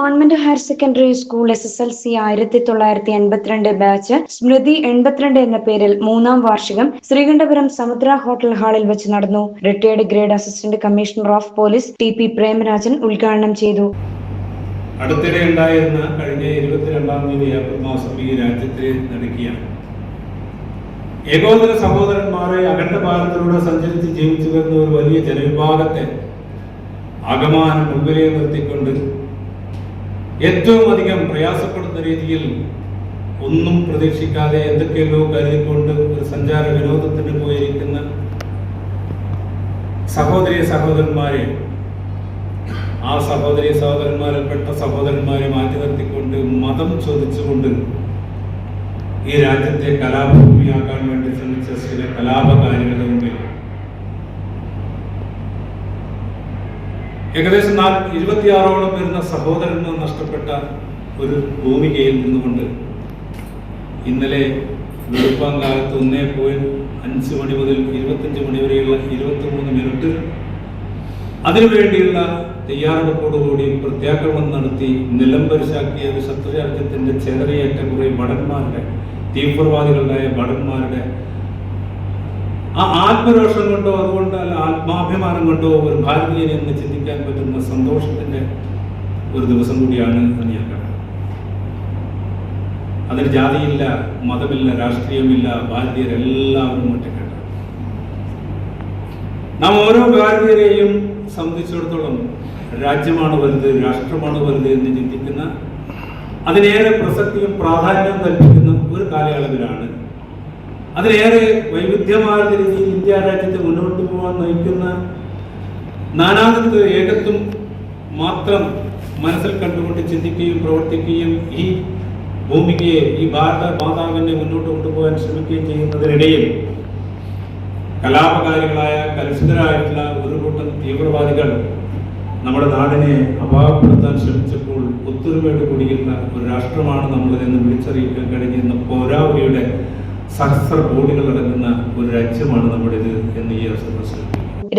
Government higher secondary school SSLC 1982 batch Smriti 82 എന്ന പേരിൽ 3ാം വാർഷികം ശ്രീകണ്ഠപുരം സമുദ്ര ഹോട്ടൽ ഹാളിൽ വെച്ച് നടന്നു. Retired grade assistant commissioner of police TP Premarajan ഉദ്ഘാടനം ചെയ്തു. അടുത്തിടെ ഉണ്ടായിരുന്ന കഴിഞ്ഞ 22-ാം തീയതി ഏപ്രിൽ മാസം ഈ രാജ്യത്തെ നടക്കിയ ഏകോദര സഹോദരന്മാരെ അഖണ്ഡ ഭാരതത്തിലൂടെ സഞ്ചരിച്ച് ജീവിച്ചു വരുന്ന ഒരു വലിയ ജനവിഭാഗത്തെ ആകമാനം മുൻപിലേ നിർത്തിക്കൊണ്ട് ഏറ്റവും അധികം പ്രയാസപ്പെടുന്ന രീതിയിൽ ഒന്നും പ്രതീക്ഷിക്കാതെ എന്തൊക്കെയോ കരുതിക്കൊണ്ട് ഒരു സഞ്ചാര വിനോദത്തിന് പോയിരിക്കുന്ന സഹോദരന്മാരെ ആ സഹോദരന്മാരിൽപ്പെട്ട സഹോദരന്മാരെ മാറ്റി നിർത്തിക്കൊണ്ട് മതം ചോദിച്ചുകൊണ്ട് ഈ രാജ്യത്തെ കലാഭൂമിയാക്കാൻ വേണ്ടി ശ്രമിച്ച ചില കലാപകാരികളുടെ മുമ്പിൽ ഏകദേശം 26ഓളം വരുന്ന സഹോദരന്മാർ നഷ്ടപ്പെട്ട ഒരു ഭൂമികയിൽ നിന്നുകൊണ്ട് ഇന്നലെ വെളുപ്പാങ്കാലത്ത് 1:05 മണി മുതൽ 25 മണി വരെയുള്ള 23 മിനിറ്റ് അതിനുവേണ്ടിയുള്ള തയ്യാറെടുപ്പോടുകൂടി പ്രത്യാക്രമണം നടത്തി നിലംപരിശാക്കിയ ഒരു ശത്രുരാജ്യത്തിന്റെ ചെതറിയേറ്റ കുറെ ഭടന്മാരുടെ തീവ്രവാദികളുടെ ഭടന്മാരുടെ ആ ആത്മരോഷം കൊണ്ടോ അതുകൊണ്ട് അല്ല ആത്മാഭിമാനം കൊണ്ടോ ഒരു ഭാരതീയനെ എന്ന് ചിന്തിക്കാൻ പറ്റുന്ന സന്തോഷത്തിന്റെ ഒരു ദിവസം കൂടിയാണ് എന്ന് ഞാൻ കാണുന്നത്. അതിന് ജാതിയില്ല, മതമില്ല, രാഷ്ട്രീയമില്ല, ഭാരതീയരെല്ലാവരും ഒറ്റക്കെട്ട. നാം ഓരോ ഭാരതീയരെയും സംബന്ധിച്ചിടത്തോളം രാജ്യമാണ് വലുത്, രാഷ്ട്രമാണ് വലുത് എന്ന് ചിന്തിക്കുന്ന അതിനേറെ പ്രസക്തിയും പ്രാധാന്യവും കൽപ്പിക്കുന്ന ഒരു കാലയളവിലാണ്. അതിലേറെ വൈവിധ്യമാർന്ന രീതിയിൽ ഇന്ത്യ രാജ്യത്തെ മുന്നോട്ട് പോകാൻ നയിക്കുന്ന നാനാത്വ ഏകത്വം മാത്രം മനസ്സിൽ കണ്ടുകൊണ്ട് ചിന്തിക്കുകയും പ്രവർത്തിക്കുകയും ഈ ഭൂമികയെ, ഈ ഭാരത മാതാവിനെ മുന്നോട്ട് കൊണ്ടുപോകാൻ ശ്രമിക്കുകയും ചെയ്യുന്നതിനിടയിൽ കലാപകാരികളായ കലുഷിതരായിട്ടുള്ള ഒരു കൂട്ടം തീവ്രവാദികൾ നമ്മുടെ നാടിനെ അപാകപ്പെടുത്താൻ ശ്രമിച്ചപ്പോൾ ഒത്തൊരുമയോട് കൂടിയിരുന്ന ഒരു രാഷ്ട്രമാണ് നമ്മളതെന്ന് വിളിച്ചറിയിക്കാൻ കഴിഞ്ഞിരുന്ന പൗരാവലിയുടെ സഹസ്ര കോടികൾ അടങ്ങുന്ന ഒരു രാജ്യമാണ് നമ്മുടേത് എന്ന് ഈ അവസരത്തിൽ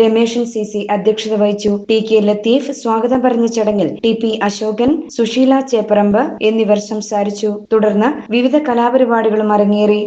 രമേശൻ CC അധ്യക്ഷത വഹിച്ചു. TK ലത്തീഫ് സ്വാഗതം പറഞ്ഞ ചടങ്ങിൽ TP അശോകൻ, സുശീല ചേപ്പറമ്പ് എന്നിവർ സംസാരിച്ചു. തുടർന്ന് വിവിധ കലാപരിപാടികളും അരങ്ങേറി.